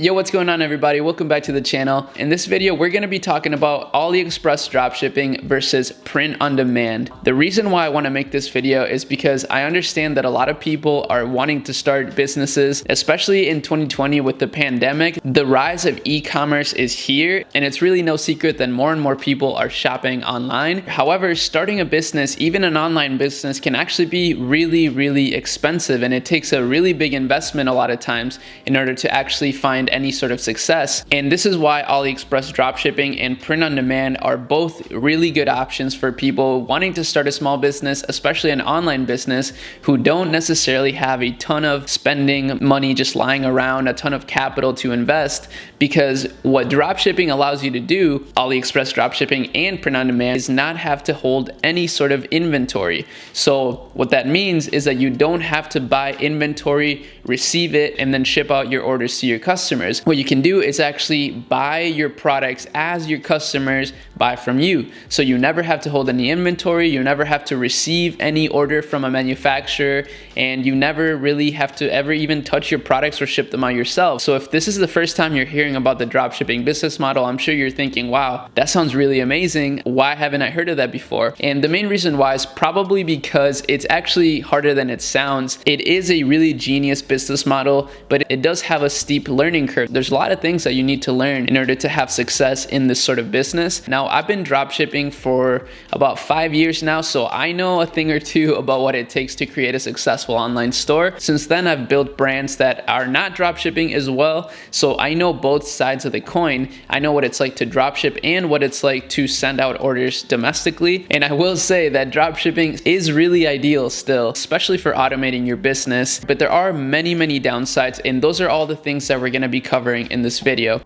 Yo, what's going on everybody? Welcome back to the channel. In this video, we're going to be talking about AliExpress dropshipping versus print on demand. The reason why I want to make this video is because I understand that a lot of people are wanting to start businesses, especially in 2020 with the pandemic. The rise of e-commerce is here, and it's really no secret that more and more people are shopping online. However, starting a business, even an online business, can actually be really expensive, and it takes a really big investment a lot of times in order to actually find any sort of success. And this is why AliExpress dropshipping and print on demand are both really good options for people wanting to start a small business, especially an online business, who don't necessarily have a ton of spending money just lying around, a ton of capital to invest. Because what dropshipping allows you to do, AliExpress dropshipping and print on demand, is not have to hold any sort of inventory. So what that means is that you don't have to buy inventory, receive it, and then ship out your orders to your customers. What you can do is actually buy your products as your customers buy from you. So you never have to hold any inventory, you never have to receive any order from a manufacturer, and you never really have to ever even touch your products or ship them out yourself. So if this is the first time you're hearing about the dropshipping business model, I'm sure you're thinking, wow, that sounds really amazing. Why haven't I heard of that before? And the main reason why is probably because it's actually harder than it sounds. It is a really genius business model, but it does have a steep learning curve. There's a lot of things that you need to learn in order to have success in this sort of business. Now, I've been dropshipping for about 5 years now, so I know a thing or two about what it takes to create a successful online store. Since then, I've built brands that are not dropshipping as well, so I know both sides of the coin. I know what it's like to dropship and what it's like to send out orders domestically. And I will say that dropshipping is really ideal still, especially for automating your business. But there are many downsides, and those are all the things that we're going to be covering in this video.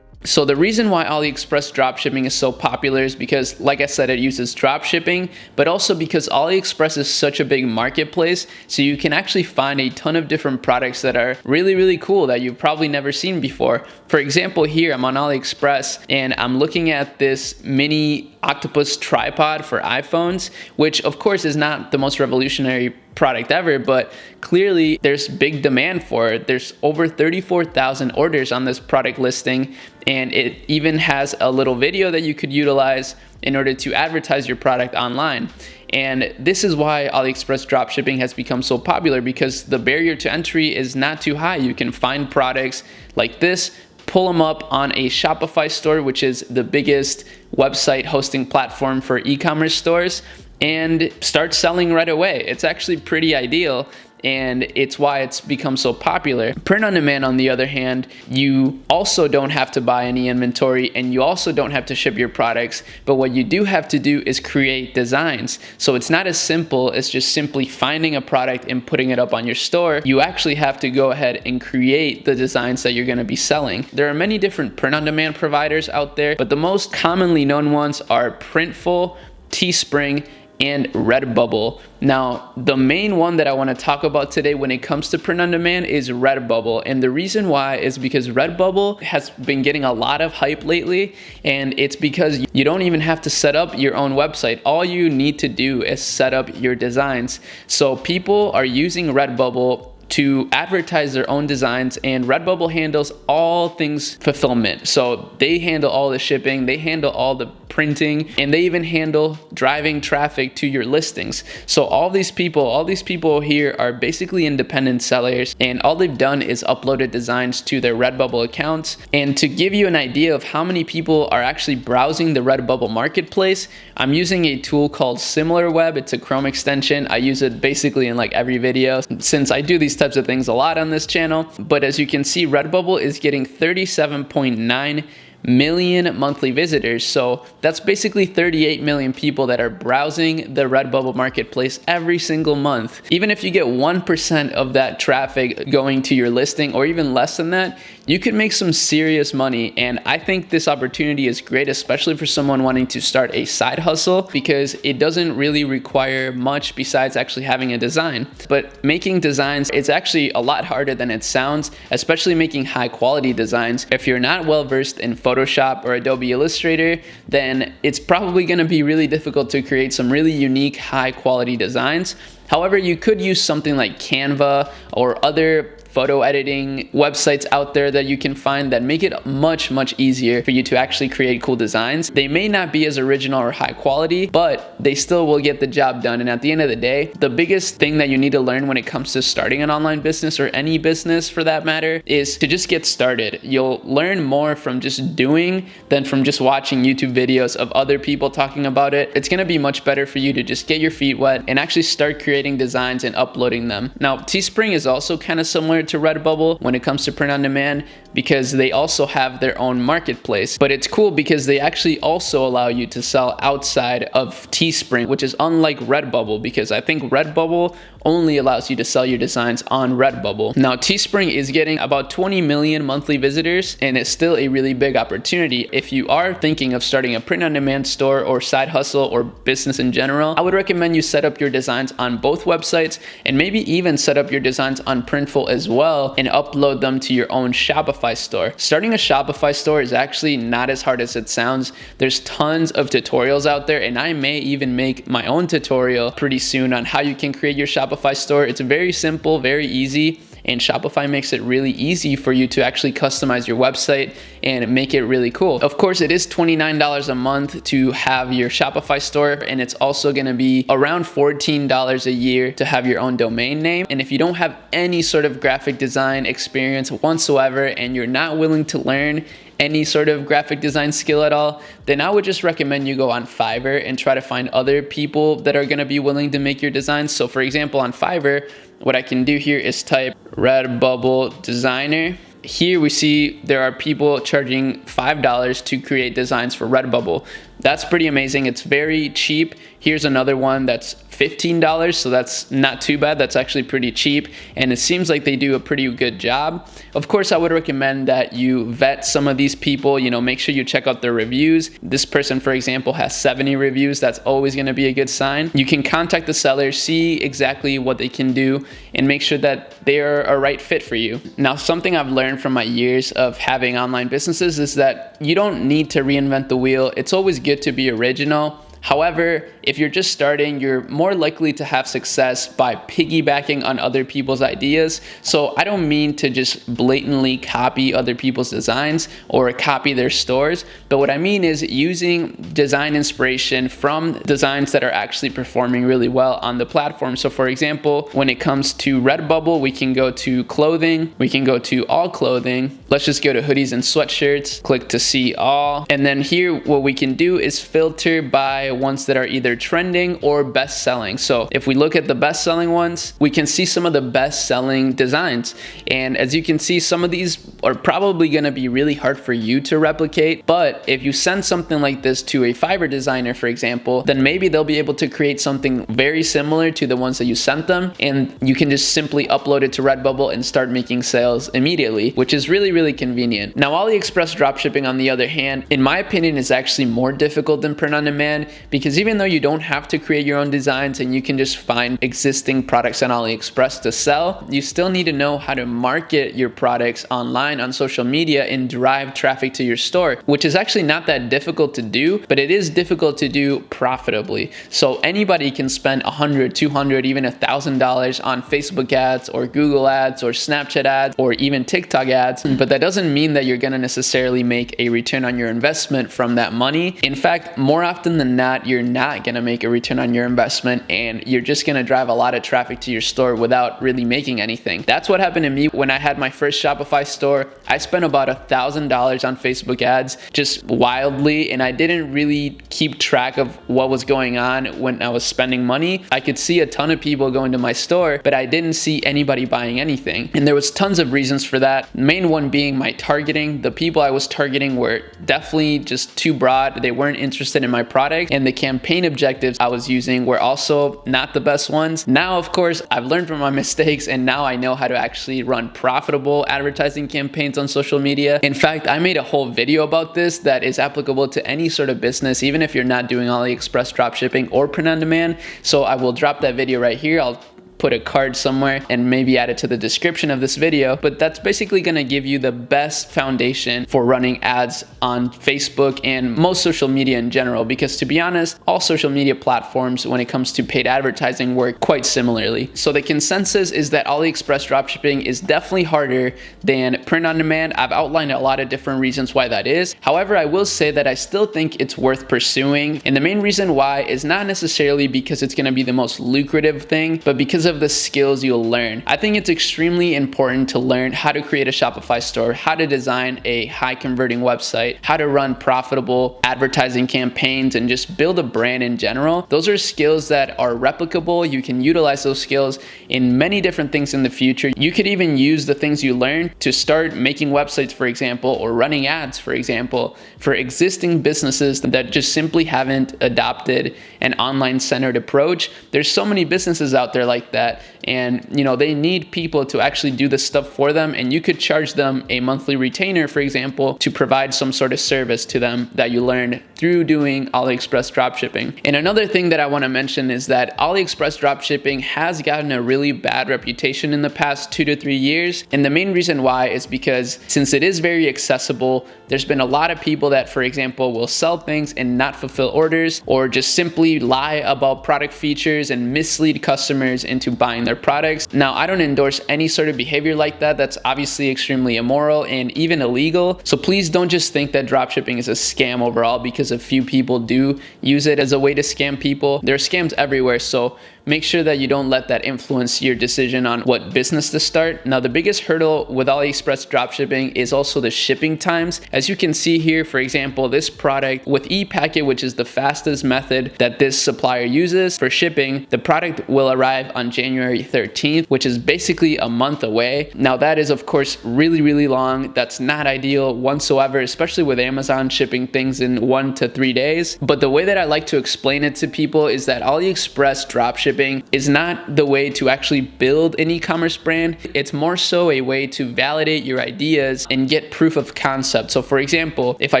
So the reason why AliExpress dropshipping is so popular is because, like I said, it uses dropshipping, but also because AliExpress is such a big marketplace, so you can actually find a ton of different products that are really cool that you've probably never seen before. For example, here I'm on AliExpress and I'm looking at this mini octopus tripod for iPhones, which of course is not the most revolutionary product ever, but clearly there's big demand for it. There's over 34,000 orders on this product listing, and it even has a little video that you could utilize in order to advertise your product online. And this is why AliExpress dropshipping has become so popular, because the barrier to entry is not too high. You can find products like this, pull them up on a Shopify store, which is the biggest website hosting platform for e-commerce stores, and start selling right away. It's actually pretty ideal, and it's why it's become so popular. Print on demand, on the other hand, you also don't have to buy any inventory, and you also don't have to ship your products, but what you do have to do is create designs. So it's not as simple as just simply finding a product and putting it up on your store. You actually have to go ahead and create the designs that you're going to be selling. There are many different print on demand providers out there, but the most commonly known ones are Printful, Teespring, and Redbubble. Now, the main one that I want to talk about today when it comes to print on demand is Redbubble. And the reason why is because Redbubble has been getting a lot of hype lately, and it's because you don't even have to set up your own website. All you need to do is set up your designs. So people are using Redbubble to advertise their own designs, and Redbubble handles all things fulfillment. So they handle all the shipping, they handle all the printing, and they even handle driving traffic to your listings. So all these people here are basically independent sellers, and all they've done is uploaded designs to their Redbubble accounts. And to give you an idea of how many people are actually browsing the Redbubble marketplace, I'm using a tool called SimilarWeb. It's a Chrome extension. I use it basically in like every video, since I do these types of things a lot on this channel. But as you can see, Redbubble is getting 37.9 million monthly visitors. So that's basically 38 million people that are browsing the Redbubble marketplace every single month. Even if you get 1% of that traffic going to your listing, or even less than that, you could make some serious money. And I think this opportunity is great, especially for someone wanting to start a side hustle, because it doesn't really require much besides actually having a design. But making designs, it's actually a lot harder than it sounds, especially making high quality designs. If you're not well versed in Photoshop or Adobe Illustrator, then it's probably going to be really difficult to create some really unique high quality designs. However, you could use something like Canva or other photo editing websites out there that you can find that make it much, much easier for you to actually create cool designs. They may not be as original or high quality, but they still will get the job done. And at the end of the day, the biggest thing that you need to learn when it comes to starting an online business, or any business for that matter, is to just get started. You'll learn more from just doing than from just watching YouTube videos of other people talking about it. It's gonna be much better for you to just get your feet wet and actually start creating designs and uploading them. Now, Teespring is also kind of similar to Redbubble when it comes to print on demand, because they also have their own marketplace. But it's cool because they actually also allow you to sell outside of Teespring, which is unlike Redbubble, because I think Redbubble only allows you to sell your designs on Redbubble. Now, Teespring is getting about 20 million monthly visitors, and it's still a really big opportunity. If you are thinking of starting a print-on-demand store or side hustle or business in general, I would recommend you set up your designs on both websites, and maybe even set up your designs on Printful as well and upload them to your own Shopify store. Starting a Shopify store is actually not as hard as it sounds. There's tons of tutorials out there, and I may even make my own tutorial pretty soon on how you can create your Shopify store. It's very simple, very easy, and Shopify makes it really easy for you to actually customize your website and make it really cool. Of course, it is $29 a month to have your Shopify store, and it's also gonna be around $14 a year to have your own domain name. And if you don't have any sort of graphic design experience whatsoever, and you're not willing to learn any sort of graphic design skill at all, then I would just recommend you go on Fiverr and try to find other people that are gonna be willing to make your designs. So for example, on Fiverr, what I can do here is type Redbubble designer. Here we see there are people charging $5 to create designs for Redbubble. That's pretty amazing. It's very cheap. Here's another one that's $15, so that's not too bad. That's actually pretty cheap, and it seems like they do a pretty good job. Of course, I would recommend that you vet some of these people, make sure you check out their reviews. This person, for example, has 70 reviews. That's always gonna be a good sign. You can contact the seller, see exactly what they can do, and make sure that they're a right fit for you. Now, something I've learned from my years of having online businesses is that you don't need to reinvent the wheel. It's always good to be original. However, if you're just starting, you're more likely to have success by piggybacking on other people's ideas. So I don't mean to just blatantly copy other people's designs or copy their stores, but what I mean is using design inspiration from designs that are actually performing really well on the platform. So for example, when it comes to Redbubble, we can go to clothing, we can go to all clothing. Let's just go to hoodies and sweatshirts, click to see all. And then here, what we can do is filter by ones that are either trending or best selling. So if we look at the best selling ones, we can see some of the best selling designs. And as you can see, some of these are probably gonna be really hard for you to replicate. But if you send something like this to a Fiverr designer, for example, then maybe they'll be able to create something very similar to the ones that you sent them. And you can just simply upload it to Redbubble and start making sales immediately, which is really, really convenient. Now, AliExpress dropshipping, on the other hand, in my opinion, is actually more difficult than print on demand, because even though you don't have to create your own designs and you can just find existing products on AliExpress to sell, you still need to know how to market your products online on social media and drive traffic to your store, which is actually not that difficult to do, but it is difficult to do profitably. So anybody can spend $100, $200, even $1,000 on Facebook ads or Google ads or Snapchat ads or even TikTok ads, but that doesn't mean that you're gonna necessarily make a return on your investment from that money. In fact, more often than not, you're not gonna make a return on your investment, and you're just gonna drive a lot of traffic to your store without really making anything. That's what happened to me when I had my first Shopify store. I spent about $1,000 on Facebook ads, just wildly, and I didn't really keep track of what was going on when I was spending money. I could see a ton of people going to my store, but I didn't see anybody buying anything. And there was tons of reasons for that. The main one being my targeting. The people I was targeting were definitely just too broad. They weren't interested in my product, and the campaign objectives I was using were also not the best ones. Now, of course, I've learned from my mistakes, and now I know how to actually run profitable advertising campaigns on social media. In fact, I made a whole video about this that is applicable to any sort of business, even if you're not doing AliExpress dropshipping or print on demand. So I will drop that video right here. I'll put a card somewhere and maybe add it to the description of this video, but that's basically gonna give you the best foundation for running ads on Facebook and most social media in general, because to be honest, all social media platforms when it comes to paid advertising work quite similarly. So the consensus is that AliExpress dropshipping is definitely harder than print on demand. I've outlined a lot of different reasons why that is. However, I will say that I still think it's worth pursuing. And the main reason why is not necessarily because it's gonna be the most lucrative thing, but because of the skills you'll learn. I think it's extremely important to learn how to create a Shopify store, how to design a high converting website, how to run profitable advertising campaigns, and just build a brand in general. Those are skills that are replicable. You can utilize those skills in many different things in the future. You could even use the things you learned to start making websites, for example, or running ads, for example, for existing businesses that just simply haven't adopted an online centered approach. There's so many businesses out there like that, and they need people to actually do this stuff for them, and you could charge them a monthly retainer, for example, to provide some sort of service to them that you learned through doing AliExpress dropshipping. And another thing that I want to mention is that AliExpress dropshipping has gotten a really bad reputation in the past 2 to 3 years, and the main reason why is because since it is very accessible, there's been a lot of people that, for example, will sell things and not fulfill orders, or just simply lie about product features and mislead customers into buying their products. Now, I don't endorse any sort of behavior like that. That's obviously extremely immoral and even illegal. So please don't just think that dropshipping is a scam overall because a few people do use it as a way to scam people. There are scams everywhere, so make sure that you don't let that influence your decision on what business to start. Now, the biggest hurdle with AliExpress dropshipping is also the shipping times. As you can see here, for example, this product with e-packet, which is the fastest method that this supplier uses for shipping, the product will arrive on January 13th, which is basically a month away. Now, that is of course really, really long. That's not ideal whatsoever, especially with Amazon shipping things in 1 to 3 days. But the way that I like to explain it to people is that AliExpress dropshipping is not the way to actually build an e-commerce brand. It's more so a way to validate your ideas and get proof of concept. So for example, if I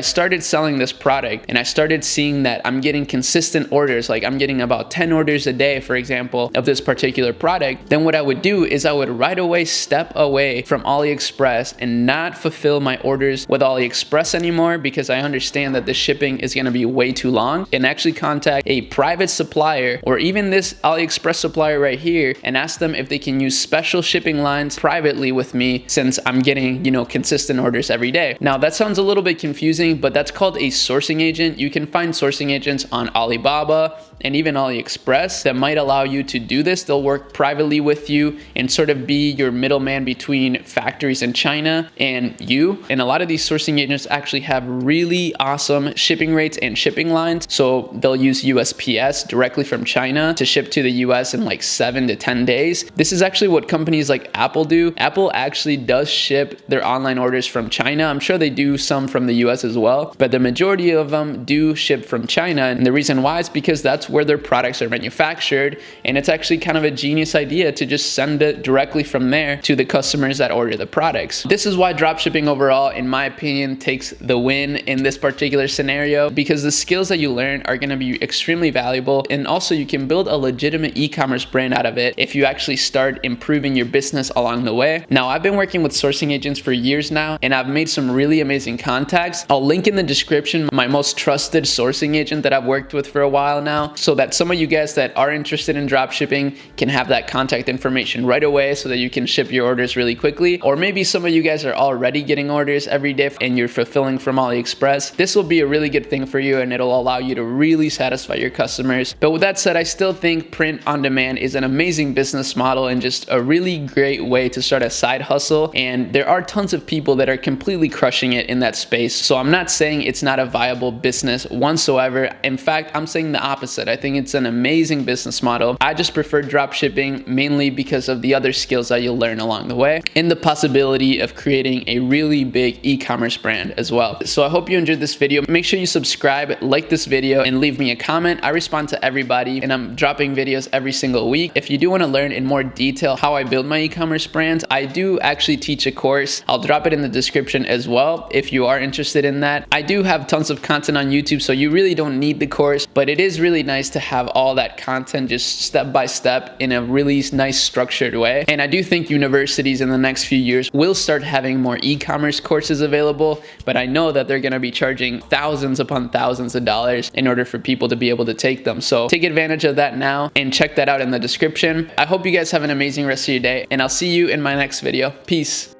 started selling this product and I started seeing that I'm getting consistent orders, like I'm getting about 10 orders a day, for example, of this particular product, then what I would do is I would right away step away from AliExpress and not fulfill my orders with AliExpress anymore, because I understand that the shipping is going to be way too long, and actually contact a private supplier or even this AliExpress supplier right here and ask them if they can use special shipping lines privately with me, since I'm getting, consistent orders every day. Now, that sounds a little bit confusing, but that's called a sourcing agent. You can find sourcing agents on Alibaba and even AliExpress that might allow you to do this. They'll work privately with you and sort of be your middleman between factories in China and you. And a lot of these sourcing agents actually have really awesome shipping rates and shipping lines. So they'll use USPS directly from China to ship to the US in like 7 to 10 days. This is actually what companies like Apple do. Apple actually does ship their online orders from China. I'm sure they do some from the US as well, but the majority of them do ship from China. And the reason why is because that's where their products are manufactured, and it's actually kind of a genius idea to just send it directly from there to the customers that order the products. This is why dropshipping overall, in my opinion, takes the win in this particular scenario, because the skills that you learn are going to be extremely valuable, and also you can build a legitimate e-commerce brand out of it if you actually start improving your business along the way. Now, I've been working with sourcing agents for years now, and I've made some really amazing contacts. I'll link in the description my most trusted sourcing agent that I've worked with for a while now, so that some of you guys that are interested in dropshipping can have that contact information right away so that you can ship your orders really quickly. Or maybe some of you guys are already getting orders every day and you're fulfilling from AliExpress. This will be a really good thing for you, and it'll allow you to really satisfy your customers. But with that said, I still think print on demand is an amazing business model and just a really great way to start a side hustle. And there are tons of people that are completely crushing it in that space. So I'm not saying it's not a viable business whatsoever. In fact, I'm saying the opposite. I think it's an amazing business model. I just prefer dropshipping mainly because of the other skills that you'll learn along the way and the possibility of creating a really big e-commerce brand as well. So I hope you enjoyed this video. Make sure you subscribe, like this video, and leave me a comment. I respond to everybody, and I'm dropping videos videos every single week. If you do want to learn in more detail how I build my e-commerce brands, I do actually teach a course. I'll drop it in the description as well if you are interested in that. I do have tons of content on YouTube, so you really don't need the course, but it is really nice to have all that content just step by step in a really nice structured way. And I do think universities in the next few years will start having more e-commerce courses available, but I know that they're going to be charging thousands upon thousands of dollars in order for people to be able to take them. So take advantage of that now and check that out in the description. I hope you guys have an amazing rest of your day, and I'll see you in my next video. Peace.